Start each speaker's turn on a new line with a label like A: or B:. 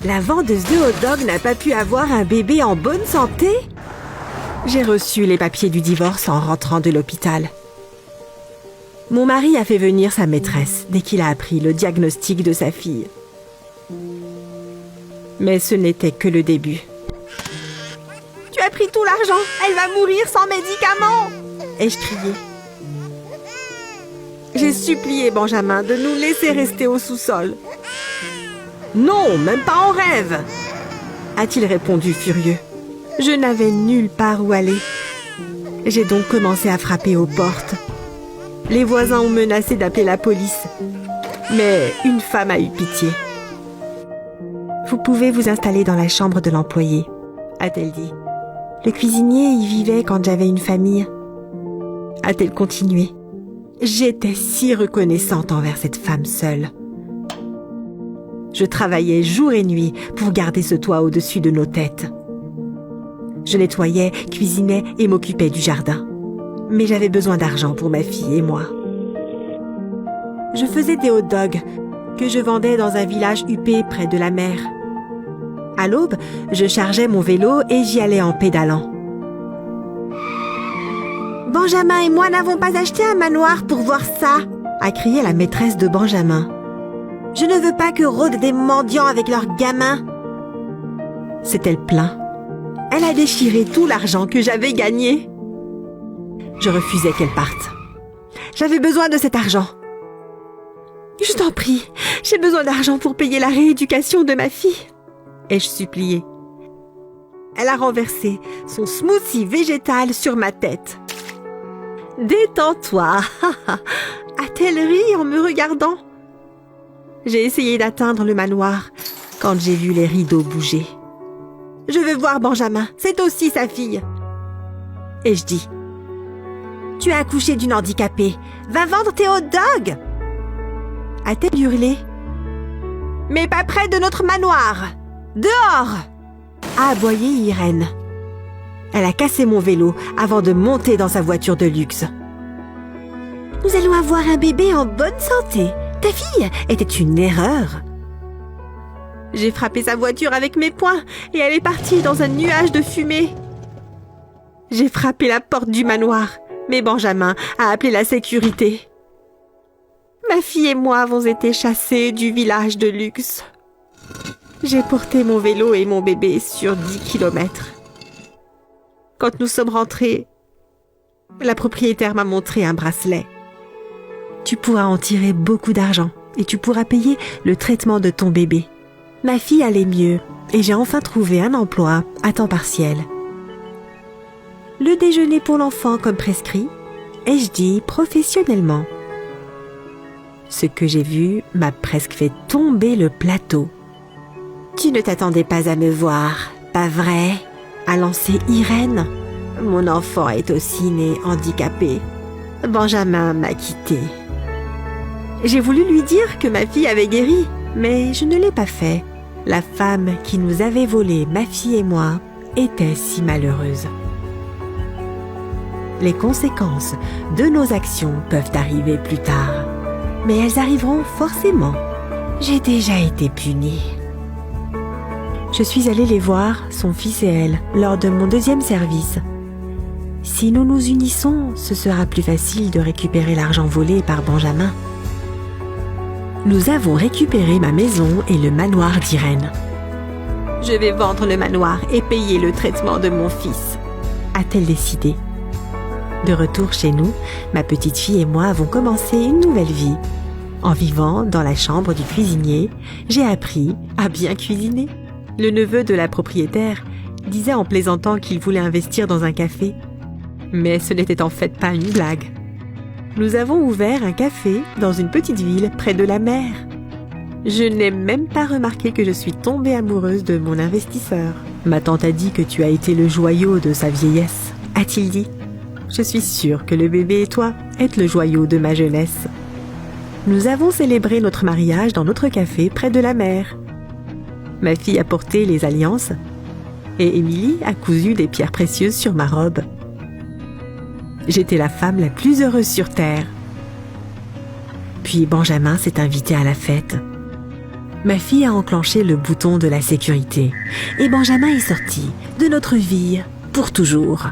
A: La vendeuse de hot-dog n'a pas pu avoir un bébé en bonne santé? J'ai reçu les papiers du divorce en rentrant de l'hôpital. Mon mari a fait venir sa maîtresse dès qu'il a appris le diagnostic de sa fille. Mais ce n'était que le début. Tu as pris tout l'argent, elle va mourir sans médicaments! Ai-je crié. J'ai supplié Benjamin de nous laisser rester au sous-sol. Non, même pas en rêve! A-t-il répondu furieux. Je n'avais nulle part où aller. J'ai donc commencé à frapper aux portes. Les voisins ont menacé d'appeler la police. Mais une femme a eu pitié. Vous pouvez vous installer dans la chambre de l'employé, a-t-elle dit. Le cuisinier y vivait quand j'avais une famille. A-t-elle continué. J'étais si reconnaissante envers cette femme seule. Je travaillais jour et nuit pour garder ce toit au-dessus de nos têtes. Je nettoyais, cuisinais et m'occupais du jardin. Mais j'avais besoin d'argent pour ma fille et moi. Je faisais des hot-dogs que je vendais dans un village huppé près de la mer. À l'aube, je chargeais mon vélo et j'y allais en pédalant. Benjamin et moi n'avons pas acheté un manoir pour voir ça, a crié la maîtresse de Benjamin. Je ne veux pas que rôdent des mendiants avec leurs gamins. S'est-elle plaint. Elle a déchiré tout l'argent que j'avais gagné. Je refusais qu'elle parte. J'avais besoin de cet argent. Je t'en prie, j'ai besoin d'argent pour payer la rééducation de ma fille. Ai-je supplié. Elle a renversé son smoothie végétal sur ma tête. Détends-toi, a-t-elle ri en me regardant. J'ai essayé d'atteindre le manoir quand j'ai vu les rideaux bouger. Je veux voir Benjamin, c'est aussi sa fille. Et je dis, tu as accouché d'une handicapée, va vendre tes hot-dogs. A-t-elle hurlé. Mais pas près de notre manoir. Dehors! A aboyé Irène. Elle a cassé mon vélo avant de monter dans sa voiture de luxe. Nous allons avoir un bébé en bonne santé. Ta fille était une erreur. J'ai frappé sa voiture avec mes poings et elle est partie dans un nuage de fumée. J'ai frappé la porte du manoir, mais Benjamin a appelé la sécurité. Ma fille et moi avons été chassés du village de luxe. J'ai porté mon vélo et mon bébé sur 10 kilomètres. Quand nous sommes rentrés, la propriétaire m'a montré un bracelet. Tu pourras en tirer beaucoup d'argent et tu pourras payer le traitement de ton bébé. Ma fille allait mieux et j'ai enfin trouvé un emploi à temps partiel. Le déjeuner pour l'enfant comme prescrit, ai-je dit professionnellement. Ce que j'ai vu m'a presque fait tomber le plateau. Tu ne t'attendais pas à me voir, pas vrai? A lancé Irène. Mon enfant est aussi né handicapé. Benjamin m'a quittée. J'ai voulu lui dire que ma fille avait guéri, mais je ne l'ai pas fait. La femme qui nous avait volé, ma fille et moi, était si malheureuse. Les conséquences de nos actions peuvent arriver plus tard, mais elles arriveront forcément. J'ai déjà été punie. Je suis allée les voir, son fils et elle, lors de mon 2e service. Si nous nous unissons, ce sera plus facile de récupérer l'argent volé par Benjamin. Nous avons récupéré ma maison et le manoir d'Irène. Je vais vendre le manoir et payer le traitement de mon fils, a-t-elle décidé. De retour chez nous, ma petite fille et moi avons commencé une nouvelle vie. En vivant dans la chambre du cuisinier, j'ai appris à bien cuisiner. Le neveu de la propriétaire disait en plaisantant qu'il voulait investir dans un café. Mais ce n'était en fait pas une blague. Nous avons ouvert un café dans une petite ville près de la mer. Je n'ai même pas remarqué que je suis tombée amoureuse de mon investisseur. Ma tante a dit que tu as été le joyau de sa vieillesse, a-t-il dit. Je suis sûre que le bébé et toi êtes le joyau de ma jeunesse. Nous avons célébré notre mariage dans notre café près de la mer. Ma fille a porté les alliances et Émilie a cousu des pierres précieuses sur ma robe. J'étais la femme la plus heureuse sur terre. Puis Benjamin s'est invité à la fête. Ma fille a enclenché le bouton de la sécurité et Benjamin est sorti de notre vie pour toujours.